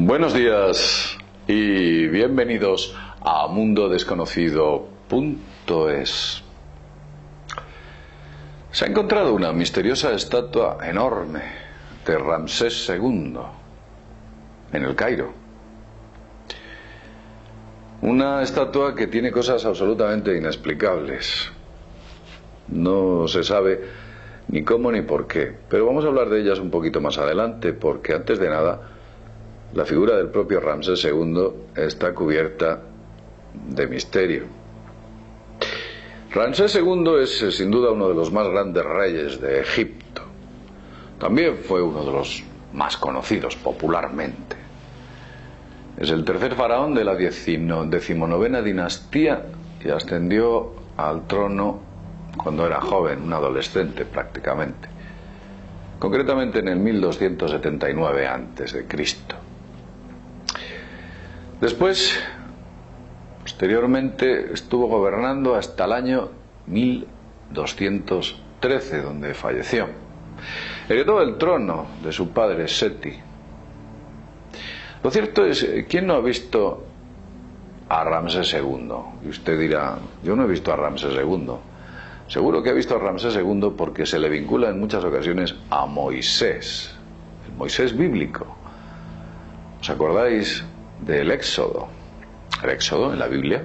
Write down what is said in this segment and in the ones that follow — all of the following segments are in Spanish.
Buenos días y bienvenidos a mundodesconocido.es. Se ha encontrado una misteriosa estatua enorme de Ramsés II en el Cairo. Una estatua que tiene cosas absolutamente inexplicables. No se sabe ni cómo ni por qué, pero vamos a hablar de ellas un poquito más adelante, porque antes de nada, la figura del propio Ramsés II está cubierta de misterio. Ramsés II es sin duda uno de los más grandes reyes de Egipto. También fue uno de los más conocidos popularmente. Es el tercer faraón de la decimonovena dinastía y ascendió al trono cuando era joven, un adolescente prácticamente. Concretamente en el 1279 a.C. Después, posteriormente, estuvo gobernando hasta el año 1213, donde falleció. Heredó el trono de su padre Seti. Lo cierto es, ¿quién no ha visto a Ramsés II? Y usted dirá, yo no he visto a Ramsés II. Seguro que ha visto a Ramsés II porque se le vincula en muchas ocasiones a Moisés, el Moisés bíblico. ¿Os acordáis del Éxodo? El Éxodo en la Biblia.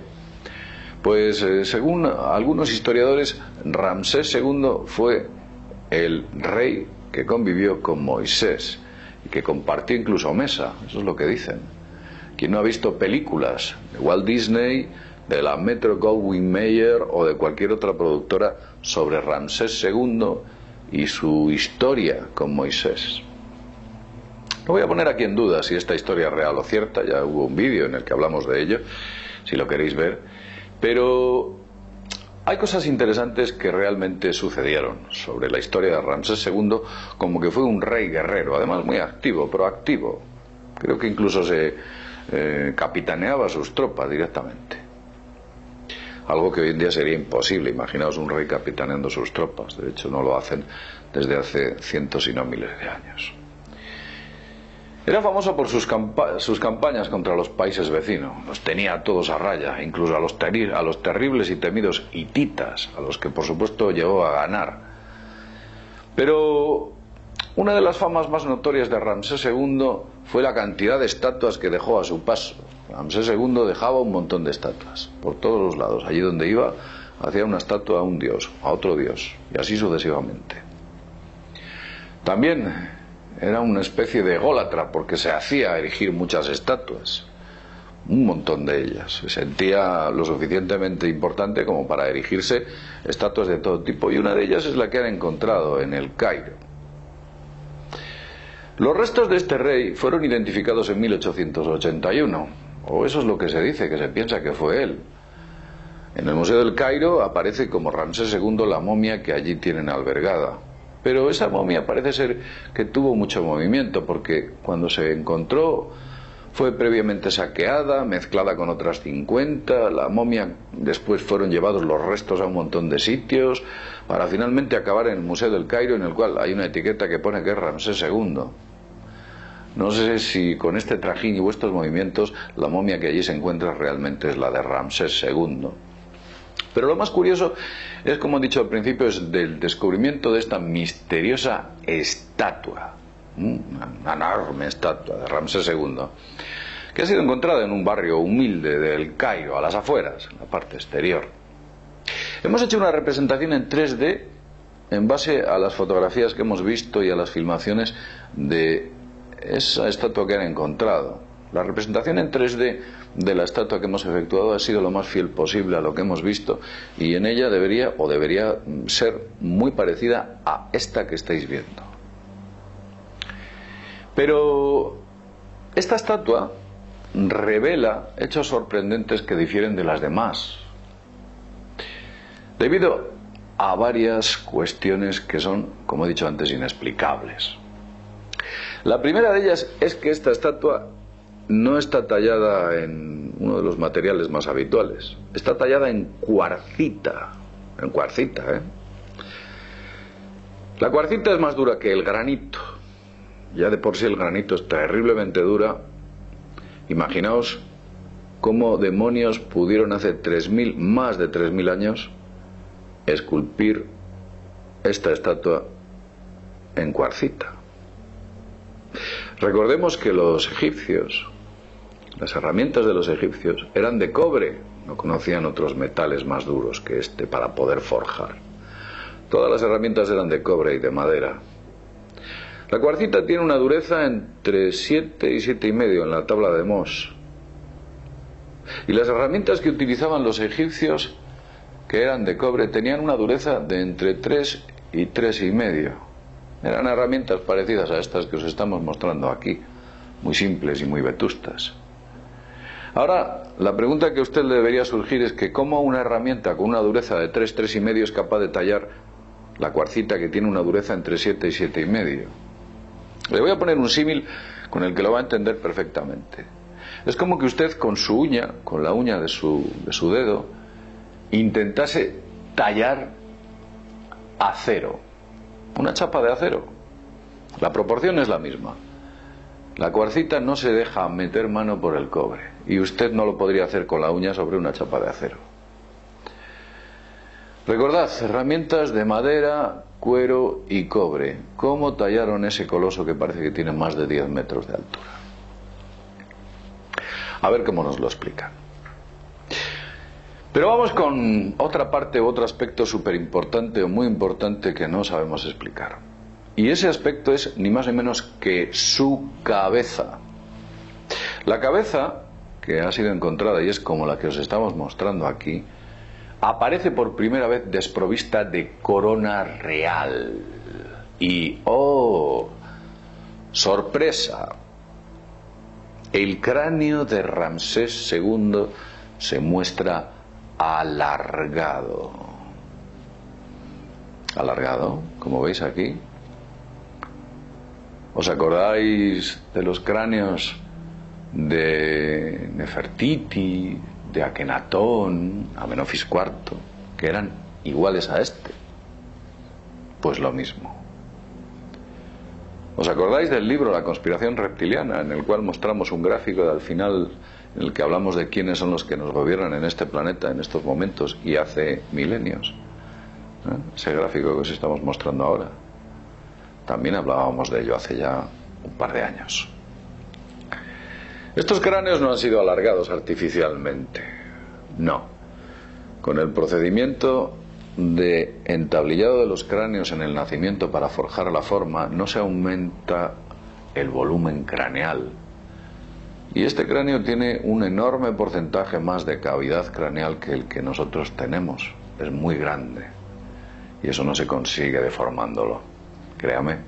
Pues según algunos historiadores, Ramsés II fue el rey que convivió con Moisés y que compartió incluso mesa. Eso es lo que dicen. Quien no ha visto películas de Walt Disney, de la Metro-Goldwyn-Mayer o de cualquier otra productora sobre Ramsés II y su historia con Moisés? No voy a poner aquí en duda si esta historia es real o cierta, ya hubo un vídeo en el que hablamos de ello, si lo queréis ver, pero hay cosas interesantes que realmente sucedieron sobre la historia de Ramsés II, como que fue un rey guerrero, además muy activo, proactivo. Creo que incluso se capitaneaba sus tropas directamente. Algo que hoy en día sería imposible. Imaginaos un rey capitaneando sus tropas. De hecho, no lo hacen desde hace cientos y no miles de años. Era famoso por sus campañas contra los países vecinos. Los tenía a todos a raya, incluso a los terribles y temidos hititas, a los que por supuesto llegó a ganar. Pero una de las famas más notorias de Ramsés II fue la cantidad de estatuas que dejó a su paso. Ramsés II dejaba un montón de estatuas por todos los lados. Allí donde iba, hacía una estatua a un dios, a otro dios, y así sucesivamente. También era una especie de ególatra, porque se hacía erigir muchas estatuas, un montón de ellas. Se sentía lo suficientemente importante como para erigirse estatuas de todo tipo, y una de ellas es la que han encontrado en el Cairo. Los restos de este rey fueron identificados en 1881, o eso es lo que se dice, que se piensa que fue él. En el Museo del Cairo aparece como Ramsés II la momia que allí tienen albergada. Pero esa momia parece ser que tuvo mucho movimiento, porque cuando se encontró fue previamente saqueada, mezclada con otras 50, la momia, después fueron llevados los restos a un montón de sitios, para finalmente acabar en el Museo del Cairo, en el cual hay una etiqueta que pone que es Ramsés II. No sé si con este trajín y estos movimientos la momia que allí se encuentra realmente es la de Ramsés II. Pero lo más curioso es, como he dicho al principio, es del descubrimiento de esta misteriosa estatua, una enorme estatua de Ramsés II, que ha sido encontrada en un barrio humilde del Cairo, a las afueras, en la parte exterior. Hemos hecho una representación en 3D en base a las fotografías que hemos visto y a las filmaciones de esa estatua que han encontrado. La representación en 3D de la estatua que hemos efectuado ha sido lo más fiel posible a lo que hemos visto, y en ella debería ser muy parecida a esta que estáis viendo. Pero esta estatua revela hechos sorprendentes que difieren de las demás, debido a varias cuestiones que son, como he dicho antes, inexplicables. La primera de ellas es que esta estatua no está tallada en uno de los materiales más habituales. Está tallada en cuarcita. La cuarcita es más dura que el granito. Ya de por sí el granito es terriblemente dura, Imaginaos cómo demonios pudieron hace más de 3.000 años esculpir esta estatua en cuarcita. Recordemos que los egipcios, las herramientas de los egipcios eran de cobre, no conocían otros metales más duros que este para poder forjar. Todas las herramientas eran de cobre y de madera. La cuarcita tiene una dureza entre 7 y 7,5 en la tabla de Mohs. Y las herramientas que utilizaban los egipcios, que eran de cobre, tenían una dureza de entre 3 y 3,5. Eran herramientas parecidas a estas que os estamos mostrando aquí, muy simples y muy vetustas. Ahora, la pregunta que a usted le debería surgir es que ¿cómo una herramienta con una dureza de 3, 3,5 es capaz de tallar la cuarcita que tiene una dureza entre 7 y 7,5? Le voy a poner un símil con el que lo va a entender perfectamente. Es como que usted con su uña, con la uña de su dedo, intentase tallar acero, una chapa de acero. La proporción es la misma. La cuarcita no se deja meter mano por el cobre, y usted no lo podría hacer con la uña sobre una chapa de acero. Recordad, herramientas de madera, cuero y cobre. ¿Cómo tallaron ese coloso que parece que tiene más de 10 metros de altura? A ver cómo nos lo explican. Pero vamos con otra parte u otro aspecto súper importante o muy importante que no sabemos explicar. Y ese aspecto es ni más ni menos que su cabeza. La cabeza, que ha sido encontrada y es como la que os estamos mostrando aquí, aparece por primera vez desprovista de corona real. Y ¡oh! ¡Sorpresa! El cráneo de Ramsés II se muestra alargado. Alargado, como veis aquí. ¿Os acordáis de los cráneos de Nefertiti, de Akenatón, Amenofis IV, que eran iguales a este? Pues lo mismo. ¿Os acordáis del libro La conspiración reptiliana, en el cual mostramos un gráfico al final en el que hablamos de quiénes son los que nos gobiernan en este planeta en estos momentos y hace milenios? Ese gráfico que os estamos mostrando ahora. También hablábamos de ello hace ya un par de años. Estos cráneos no han sido alargados artificialmente. No. Con el procedimiento de entablillado de los cráneos en el nacimiento para forjar la forma, no se aumenta el volumen craneal. Y este cráneo tiene un enorme porcentaje más de cavidad craneal que el que nosotros tenemos. Es muy grande. Y eso no se consigue deformándolo. Créame.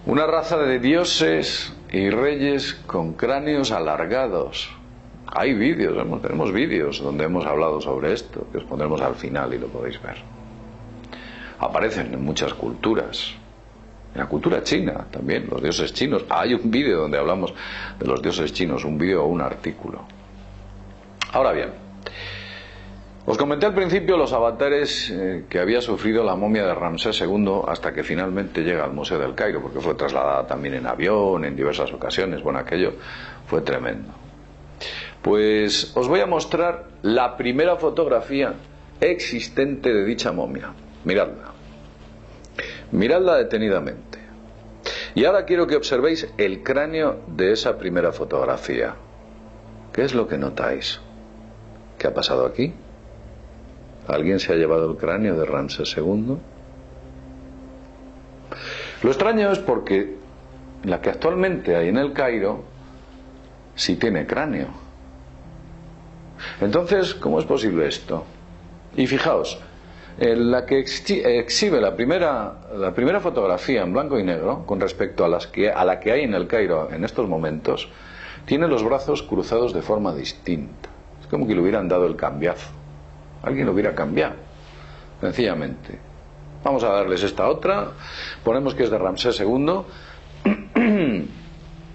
Una raza de dioses y reyes con cráneos alargados. Hay vídeos, tenemos vídeos donde hemos hablado sobre esto, que os pondremos al final y lo podéis ver. Aparecen en muchas culturas. En la cultura china también, los dioses chinos. Hay un vídeo donde hablamos de los dioses chinos, un vídeo o un artículo. Ahora bien, os comenté al principio los avatares que había sufrido la momia de Ramsés II hasta que finalmente llega al Museo del Cairo, porque fue trasladada también en avión, en diversas ocasiones. Bueno, aquello fue tremendo. Pues os voy a mostrar la primera fotografía existente de dicha momia. Miradla. Miradla detenidamente. Y ahora quiero que observéis el cráneo de esa primera fotografía. ¿Qué es lo que notáis? ¿Qué ha pasado aquí? ¿Alguien se ha llevado el cráneo de Ramsés II? Lo extraño es porque la que actualmente hay en el Cairo sí tiene cráneo. Entonces, ¿cómo es posible esto? Y fijaos, la que exhibe la primera fotografía en blanco y negro con respecto a la que hay en el Cairo en estos momentos, tiene los brazos cruzados de forma distinta. Es como que le hubieran dado el cambiazo. Alguien lo hubiera cambiado, sencillamente. Vamos a darles esta otra. Ponemos que es de Ramsés II.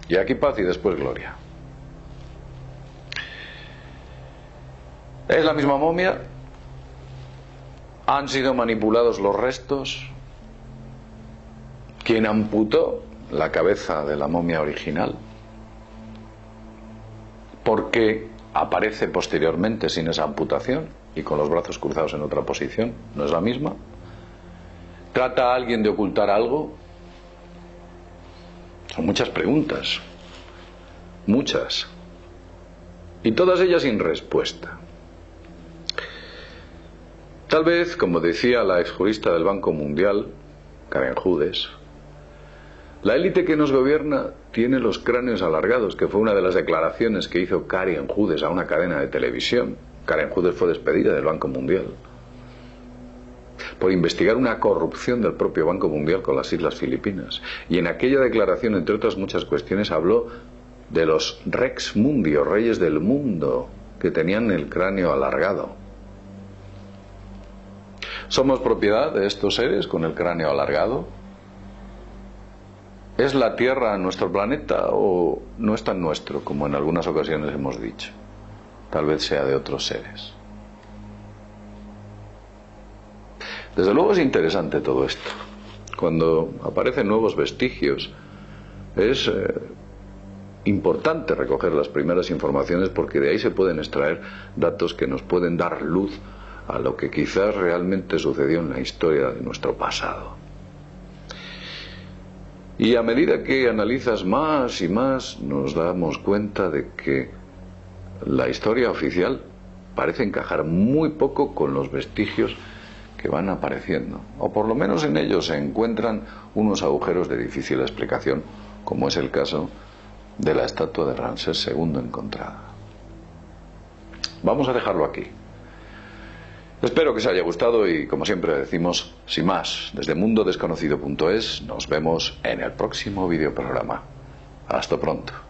Y aquí paz y después gloria. Es la misma momia. Han sido manipulados los restos. Quien amputó la cabeza de la momia original porque aparece posteriormente sin esa amputación y con los brazos cruzados en otra posición, ¿no es la misma? ¿Trata a alguien de ocultar algo? Son muchas preguntas, muchas, y todas ellas sin respuesta. Tal vez, como decía la exjurista del Banco Mundial, Karen Jüdes, la élite que nos gobierna tiene los cráneos alargados, que fue una de las declaraciones que hizo Karen Jüdes a una cadena de televisión. Karen Jüdes fue despedida del Banco Mundial por investigar una corrupción del propio Banco Mundial con las Islas Filipinas. Y en aquella declaración, entre otras muchas cuestiones, habló de los Rex Mundi, o reyes del mundo, que tenían el cráneo alargado. ¿Somos propiedad de estos seres con el cráneo alargado? ¿Es la Tierra nuestro planeta o no es tan nuestro, como en algunas ocasiones hemos dicho? Tal vez sea de otros seres. Desde luego es interesante todo esto. Cuando aparecen nuevos vestigios, es importante recoger las primeras informaciones, porque de ahí se pueden extraer datos que nos pueden dar luz a lo que quizás realmente sucedió en la historia de nuestro pasado. Y a medida que analizas más y más, nos damos cuenta de que la historia oficial parece encajar muy poco con los vestigios que van apareciendo, o por lo menos en ellos se encuentran unos agujeros de difícil explicación, como es el caso de la estatua de Ramsés II encontrada. Vamos a dejarlo aquí. Espero que os haya gustado y, como siempre decimos, sin más, desde mundodesconocido.es nos vemos en el próximo videoprograma. Hasta pronto.